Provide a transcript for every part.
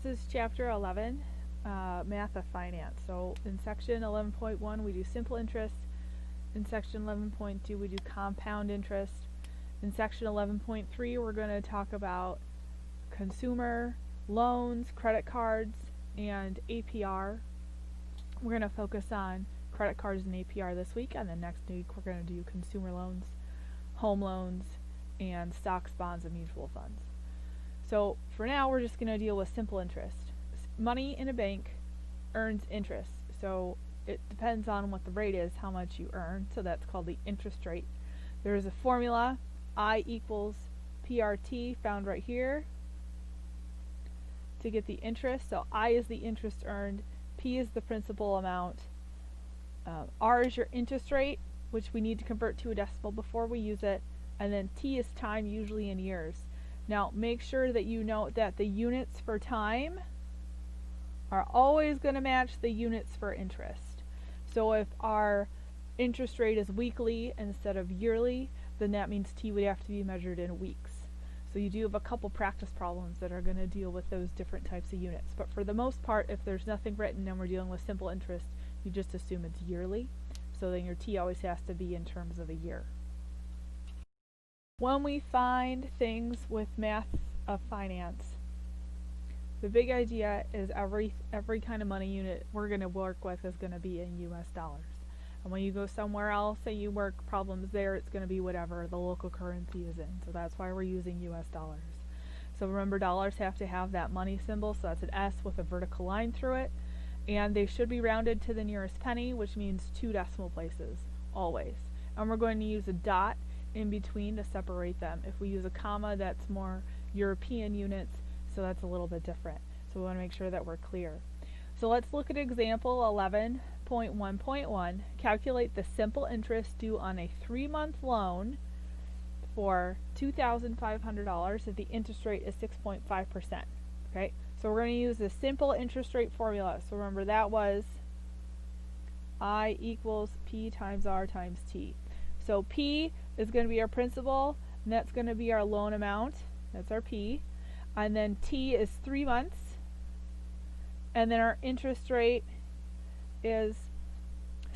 This is chapter 11, Math of Finance. So in section 11.1 we do simple interest. In section 11.2 we do compound interest. In section 11.3 we're going to talk about consumer loans, credit cards, and APR. We're going to focus on credit cards and APR this week, and then next week we're going to do consumer loans, home loans, and stocks, bonds, and mutual funds. So for now we're just going to deal with simple interest. Money in a bank earns interest. So it depends on what the rate is, how much you earn. So that's called the interest rate. There's a formula, I equals PRT, found right here to get the interest. So I is the interest earned, P is the principal amount, R is your interest rate, which we need to convert to a decimal before we use it, and then T is time, usually in years. Now make sure that you note that the units for time are always going to match the units for interest. So if our interest rate is weekly instead of yearly, then that means T would have to be measured in weeks. So you do have a couple practice problems that are going to deal with those different types of units. But for the most part, if there's nothing written and we're dealing with simple interest, you just assume it's yearly. So then your T always has to be in terms of a year. When we find things with math of finance, the big idea is every kind of money unit we're going to work with is going to be in US dollars. And when you go somewhere else and you work problems there, it's going to be whatever the local currency is in. So that's why we're using US dollars. So remember, dollars have to have that money symbol, so that's an S with a vertical line through it. And they should be rounded to the nearest penny, which means 2 decimal places, always. And we're going to use a dot in between to separate them. If we use a comma, that's more European units, so that's a little bit different. So we want to make sure that we're clear. So let's look at example 11.1.1. Calculate the simple interest due on a 3-month loan for $2,500 if the interest rate is 6.5%. Okay, so we're going to use the simple interest rate formula. So remember, that was I equals P times R times T. So P is going to be our principal, and that's going to be our loan amount. That's our P. And then T is 3 months. And then our interest rate is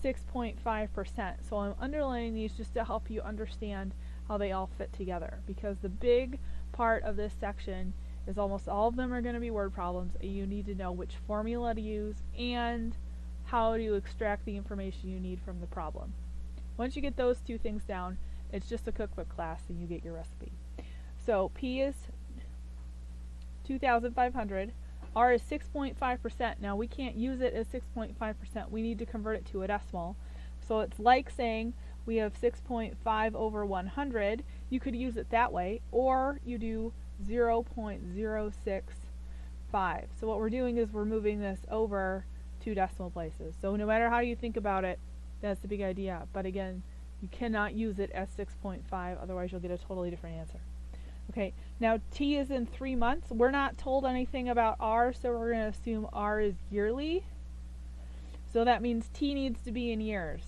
6.5%. So I'm underlining these just to help you understand how they all fit together, because the big part of this section is almost all of them are going to be word problems, and you need to know which formula to use and how to extract the information you need from the problem. Once you get those two things down, it's just a cookbook class and you get your recipe. So P is 2,500. R is 6.5%. Now we can't use it as 6.5%. We need to convert it to a decimal. So it's like saying we have 6.5 over 100. You could use it that way, or you do 0.065. So what we're doing is we're moving this over 2 decimal places. So no matter how you think about it, that's the big idea. But again, you cannot use it as 6.5, otherwise you'll get a totally different answer. Okay, now T is in 3 months. We're not told anything about R, so we're going to assume R is yearly. So that means T needs to be in years.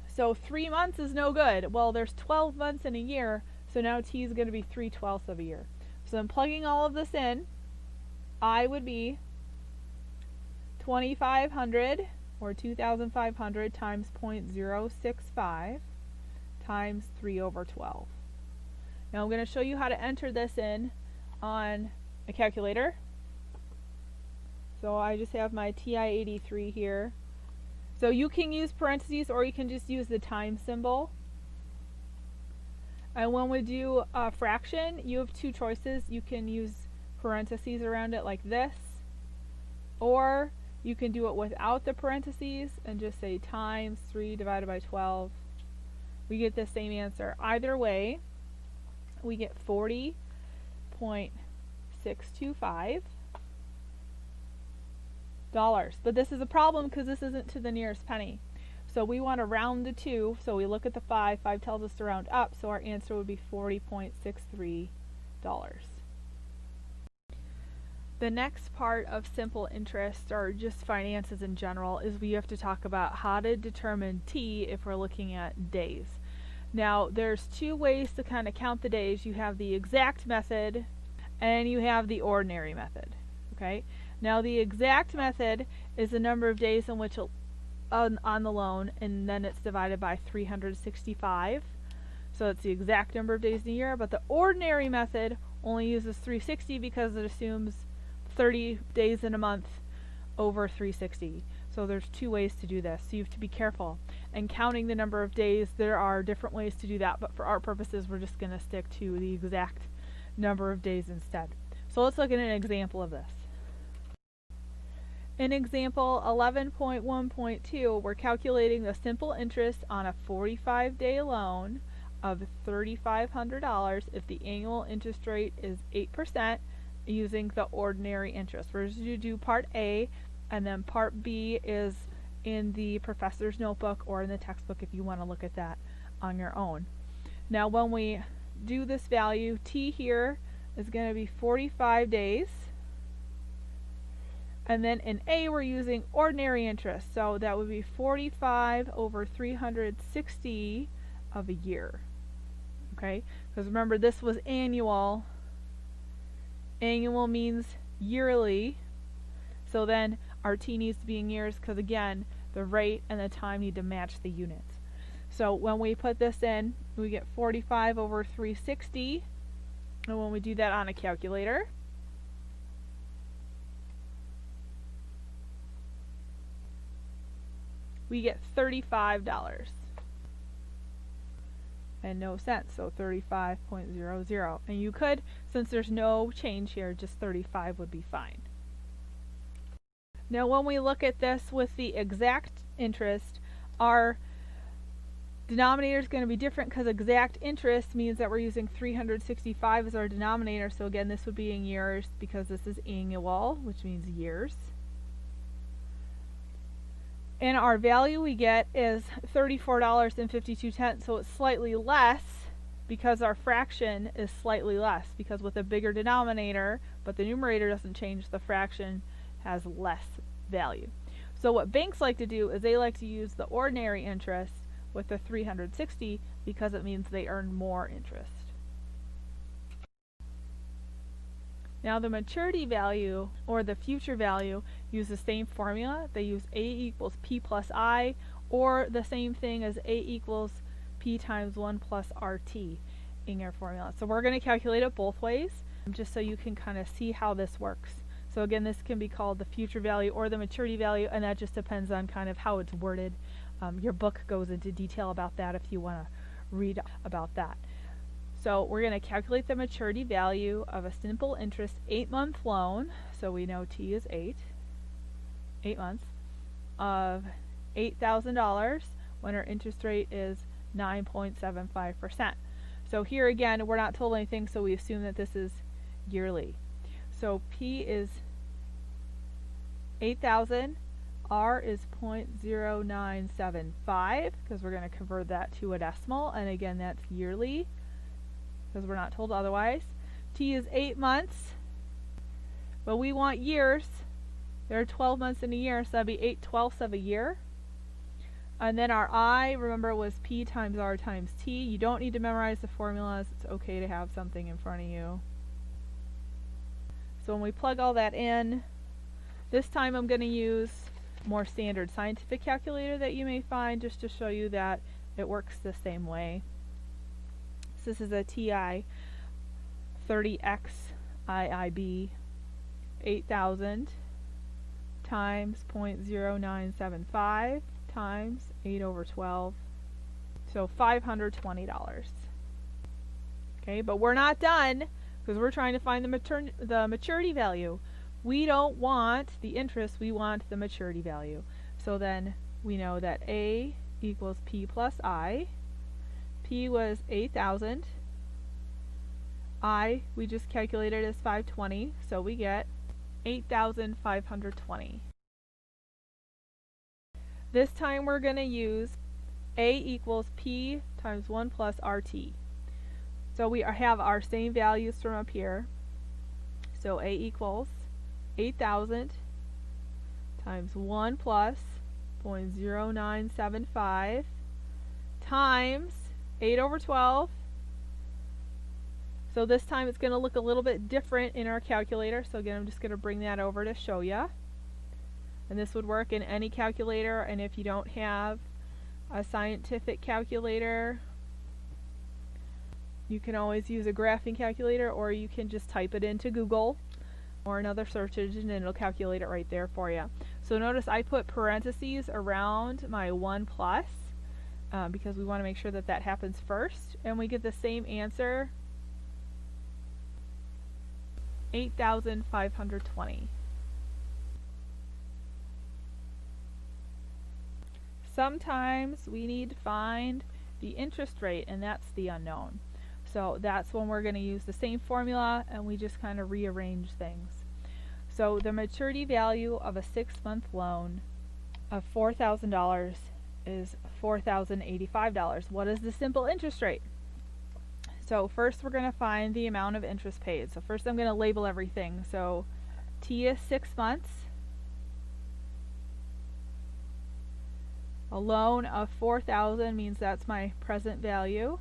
So 3 months is no good. Well, there's 12 months in a year, so now T is going to be 3/12 of a year. So I'm plugging all of this in. I would be 2,500 or 2,500 times 0.065 times 3 over 12. Now I'm going to show you how to enter this in on a calculator. So I just have my TI-83 here. So you can use parentheses, or you can just use the time symbol. And when we do a fraction, you have 2 choices. You can use parentheses around it like this, or you can do it without the parentheses and just say times 3 divided by 12. We get the same answer. Either way, we get 40.625 dollars. But this is a problem because this isn't to the nearest penny. So we want to round to 2. So we look at the 5. 5 tells us to round up, so our answer would be $40.63. The next part of simple interest, or just finances in general, is we have to talk about how to determine T if we're looking at days. Now there's 2 ways to kind of count the days. You have the exact method and you have the ordinary method. Okay. Now the exact method is the number of days in which on the loan, and then it's divided by 365. So it's the exact number of days in a year, but the ordinary method only uses 360 because it assumes 30 days in a month over 360. So there's two ways to do this, so you have to be careful. And counting the number of days, there are different ways to do that, but for our purposes we're just going to stick to the exact number of days instead. So let's look at an example of this. In example 11.1.2, we're calculating the simple interest on a 45-day loan of $3,500 if the annual interest rate is 8% using the ordinary interest. We're going to do part A, and then part B is in the professor's notebook or in the textbook if you want to look at that on your own. Now when we do this value, T here is going to be 45 days. And then in A, we're using ordinary interest. So that would be 45 over 360 of a year. Okay? Because remember, this was annual. Annual means yearly. So then our T needs to be in years because, again, the rate and the time need to match the units. So when we put this in, we get 45 over 360. And when we do that on a calculator, we get $35 and no cents, so 35.00. And you could, since there's no change here, just 35 would be fine. Now when we look at this with the exact interest, our denominator is going to be different because exact interest means that we're using 365 as our denominator. So again, this would be in years because this is annual, which means years. And our value we get is $34.52, so it's slightly less because our fraction is slightly less, because with a bigger denominator, but the numerator doesn't change, the fraction has less value. So what banks like to do is they like to use the ordinary interest with the 360 because it means they earn more interest. Now the maturity value, or the future value, use the same formula. They use A equals P plus I, or the same thing as A equals P times 1 plus RT in your formula. So we're going to calculate it both ways, just so you can kind of see how this works. So again, this can be called the future value or the maturity value, and that just depends on kind of how it's worded. Your book goes into detail about that if you want to read about that. So we're going to calculate the maturity value of a simple interest 8-month loan. So we know T is 8 months, of $8,000 when our interest rate is 9.75%. So here again, we're not told anything, so we assume that this is yearly. So P is 8,000, R is 0.0975 because we're going to convert that to a decimal, and again that's yearly because we're not told otherwise. T is 8 months, but we want years. There are 12 months in a year, so that'd be 8/12 of a year. And then our I, remember, was P times R times T. You don't need to memorize the formulas. It's okay to have something in front of you. So when we plug all that in, this time I'm going to use more standard scientific calculator that you may find just to show you that it works the same way. So this is a TI 30X IIB 8,000 times 0.0975 times 8/12, so $520. Okay, but we're not done because we're trying to find the maturity value. We don't want the interest, we want the maturity value. So then we know that A equals P plus I. P was 8,000. I, we just calculated as 520, so we get 8,520. This time we're going to use A equals P times 1 plus RT. So we have our same values from up here. So A equals 8,000 times 1 plus 0.0975 times 8/12. So this time it's going to look a little bit different in our calculator. So again, I'm just going to bring that over to show you. And this would work in any calculator, and if you don't have a scientific calculator, you can always use a graphing calculator, or you can just type it into Google or another search engine and it'll calculate it right there for you. So notice I put parentheses around my 1 plus because we want to make sure that that happens first, and we get the same answer, 8,520. Sometimes we need to find the interest rate, and that's the unknown. So that's when we're going to use the same formula and we just kind of rearrange things. So the maturity value of a 6-month loan of $4,000 is $4,085. What is the simple interest rate? So first we're going to find the amount of interest paid. So first I'm going to label everything. So T is 6 months. A loan of $4,000 means that's my present value,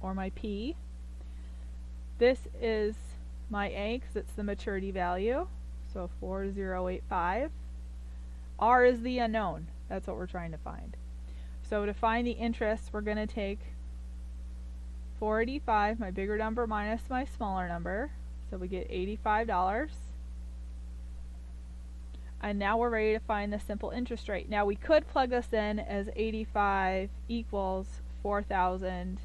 or my P. This is my A because it's the maturity value, so 4085. R is the unknown. That's what we're trying to find. So to find the interest, we're going to take 485, my bigger number, minus my smaller number, so we get $85. And now we're ready to find the simple interest rate. Now we could plug this in as 85 equals 4,000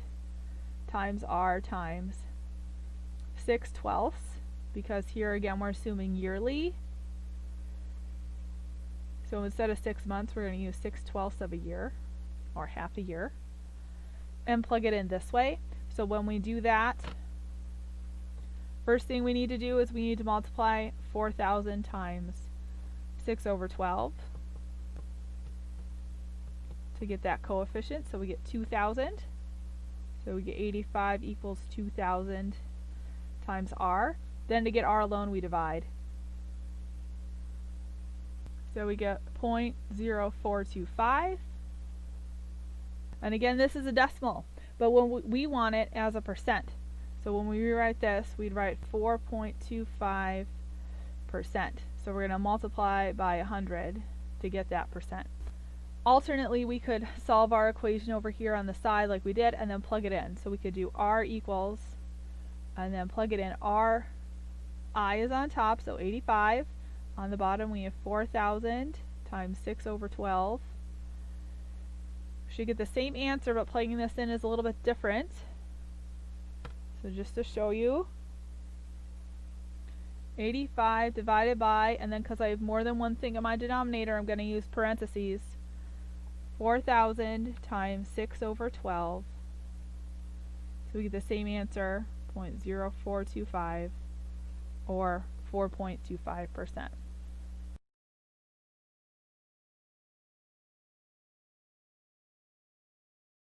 times R times 6/12, because here again we're assuming yearly. So instead of 6 months, we're going to use 6/12 of a year, or half a year, and plug it in this way. So when we do that, first thing we need to do is we need to multiply 4,000 times 6/12 to get that coefficient. So we get 2,000. So we get 85 equals 2,000 times R. Then to get R alone, we divide. So we get 0.0425. And again, this is a decimal, but when we want it as a percent. So when we rewrite this, we'd write 4.25%. So we're going to multiply by 100 to get that percent. Alternately, we could solve our equation over here on the side like we did and then plug it in. So we could do R equals, and then plug it in. R, I is on top, so 85. On the bottom we have 4,000 times 6/12. Should get the same answer, but plugging this in is a little bit different. So just to show you, 85 divided by, and then because I have more than one thing in my denominator, I'm going to use parentheses, 4,000 times 6/12. So we get the same answer, 0.0425, or 4.25%.